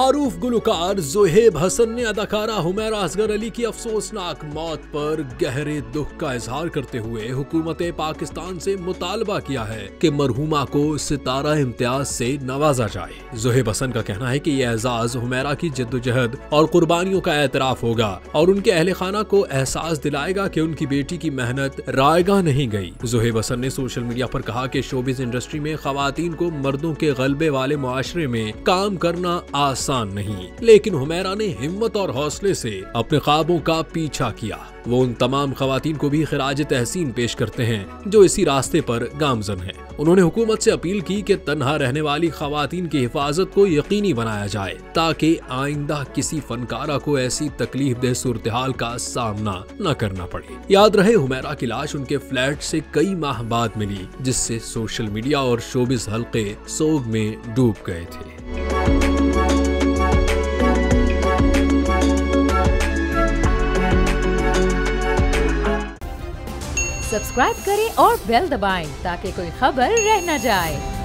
मारूफ गुलकार ज़ुहैब हसन ने अदाकारा हुमैरा असगर अली की अफसोसनाक मौत पर गहरे दुख का इजहार करते हुए हुकूमत पाकिस्तान से मुतालबा किया है कि मरहूमा को सितारा इम्तियाज से नवाजा जाए। ज़ुहैब हसन का कहना है कि यह एजाज हुमैरा की जद्दोजहद और कुर्बानियों का एतराफ होगा और उनके अहले खाना को एहसास दिलाएगा कि उनकी बेटी की मेहनत रायगा नहीं गई। ज़ुहैब हसन ने सोशल मीडिया पर कहा कि शोबिज़ इंडस्ट्री में खवातीन को मर्दों के गलबे वाले मुआशरे में काम करना आसान नहीं, लेकिन हुमैरा ने हिम्मत और हौसले से अपने ख्वाबों का पीछा किया। वो उन तमाम खवातीन को भी खिराज तहसीन पेश करते हैं जो इसी रास्ते पर गामजन हैं। उन्होंने हुकूमत से अपील की कि तन्हा रहने वाली खवातीन की हिफाजत को यकीनी बनाया जाए ताकि आइंदा किसी फनकारा को ऐसी तकलीफ दह सूरत हाल का सामना न करना पड़े। याद रहे, हुमैरा की लाश उनके फ्लैट से कई माह बाद मिली, जिससे सोशल मीडिया और शोबिज़ हल्के सोग में डूब गए थे। सब्सक्राइब करें और बेल दबाएं ताकि कोई खबर रह न जाए।